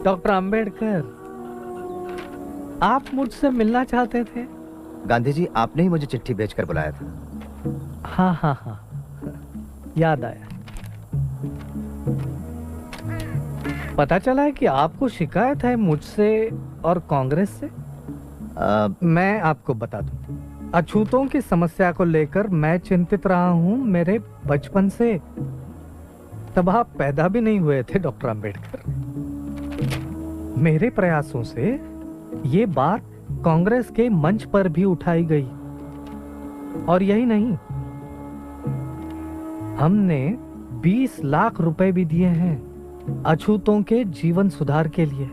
Doctor Ambedkar, आप मुझसे मिलना चाहते थे? गांधी जी, आपने ही मुझे चिट्ठी भेजकर बुलाया था। हाँ हाँ हाँ, याद आया। पता चला है कि आपको शिकायत है मुझसे और कांग्रेस से। मैं आपको बता दूं, अछूतों की समस्या को लेकर मैं चिंतित रहा हूं मेरे बचपन से। तब आप पैदा भी नहीं हुए थे डॉक्टर अंबेडकर। मेरे प्रयासों से ये बात कांग्रेस के मंच पर भी उठाई गई, और यही नहीं, हमने 20 लाख रुपए भी दिए हैं अछूतों के जीवन सुधार के लिए।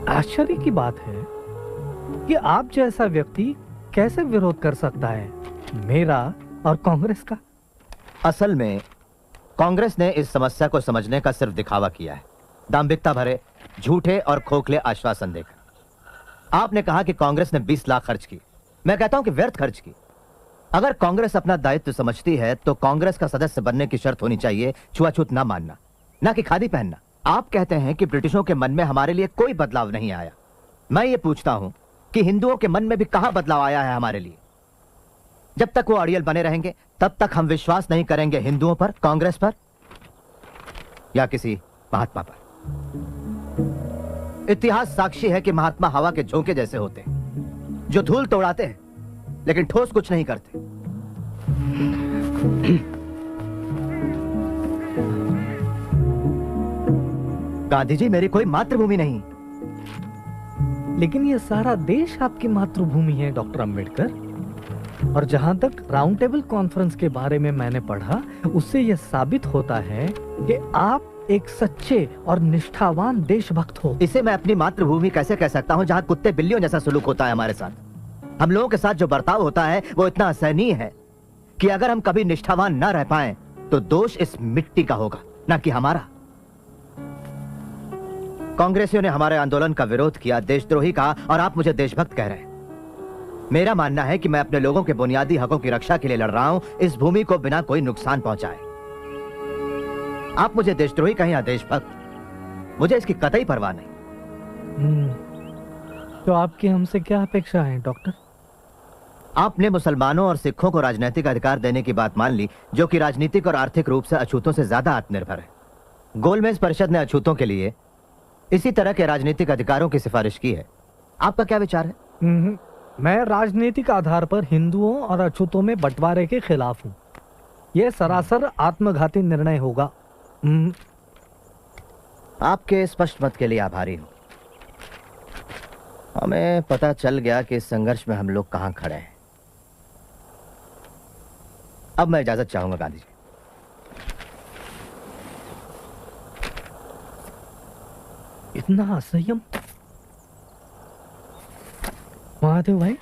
आश्चर्य की बात है कि आप जैसा व्यक्ति कैसे विरोध कर सकता है मेरा और कांग्रेस का। असल में कांग्रेस ने इस समस्या को समझने का सिर्फ दिखावा किया है, दांभिकता भरे झूठे और खोखले आश्वासन देकर। आपने कहा कि कांग्रेस ने 20 लाख खर्च की। मैं कहता हूं कि व्यर्थ खर्च की। अगर कांग्रेस अपना दायित्व समझती है तो कांग्रेस का सदस्य बनने की शर्त होनी चाहिए छुआछूत ना मानना, ना कि खादी पहनना। आप कहते हैं कि ब्रिटिशों के मन में हमारे लिए कोई बदलाव नहीं आया। मैं ये पूछता हूं कि हिंदुओं के मन में भी कहां बदलाव आया है हमारे लिए? जब तक वो अड़ियल बने रहेंगे तब तक हम विश्वास नहीं करेंगे हिंदुओं पर, कांग्रेस पर या किसी महात्मा पर। इतिहास साक्षी है कि महात्मा हवा के झोंके जैसे होते हैं, जो धूल तोड़ाते हैं लेकिन ठोस कुछ नहीं करते। गांधी जी, मेरी कोई मातृभूमि नहीं। लेकिन ये सारा देश आपकी मातृभूमि है डॉक्टर अंबेडकर। और जहां तक राउंड टेबल कॉन्फ्रेंस के बारे में मैंने पढ़ा, उससे यह साबित होता है कि आप एक सच्चे और निष्ठावान देशभक्त हो। इसे मैं अपनी मातृभूमि कैसे कह सकता हूं जहां कुत्ते बिल्लियों जैसा सलूक होता है हमारे साथ? हम लोगों के साथ जो बर्ताव होता है वो इतना असहनीय है कि अगर हम कभी निष्ठावान ना रह पाए तो दोष इस मिट्टी का होगा, ना कि हमारा। कांग्रेसियों ने हमारे आंदोलन का विरोध किया, देशद्रोही कहा, और आप मुझे देशभक्त कह रहे हैं। मेरा मानना है कि मैं अपने लोगों के बुनियादी हकों की रक्षा के लिए लड़ रहा हूं, इस भूमि को बिना कोई नुकसान पहुंचाए। आप मुझे देशद्रोही कहें या देशभक्त, मुझे इसकी कतई परवाह नहीं। तो आपकी हमसे क्या अपेक्षा है डॉक्टर? आपने मुसलमानों और सिखों को राजनीतिक अधिकार देने की बात मान ली, जो कि राजनीतिक और आर्थिक रूप से अछूतों से ज्यादा आत्मनिर्भर है। गोलमेज परिषद ने अछूतों के लिए इसी तरह के राजनीतिक अधिकारों की सिफारिश की है। आपका क्या विचार है? मैं राजनीतिक आधार पर हिंदुओं और अछूतों में बंटवारे के खिलाफ हूँ। यह सरासर आत्मघाती निर्णय होगा। आपके स्पष्ट मत के लिए आभारी हूं। हमें पता चल गया कि इस संघर्ष में हम लोग कहां खड़े हैं। अब मैं इजाजत चाहूंगा गांधी जी। इतना असंयम? महादेव भाई।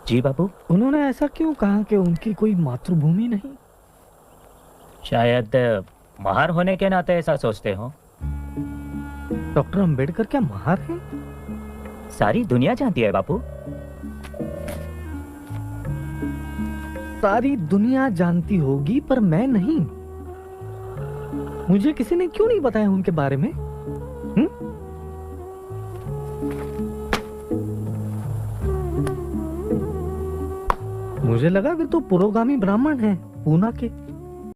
जी बाबू। उन्होंने ऐसा क्यों कहा कि उनकी कोई मातृभूमि नहीं? शायद महार होने के नाते ऐसा सोचते हो। डॉक्टर अंबेडकर क्या महार हैं? सारी दुनिया जानती है बापू। सारी दुनिया जानती होगी पर मैं नहीं। मुझे किसी ने क्यों नहीं बताया उनके बारे में? मुझे लगा कि तो पुरोगामी ब्राह्मण हैं पूना के।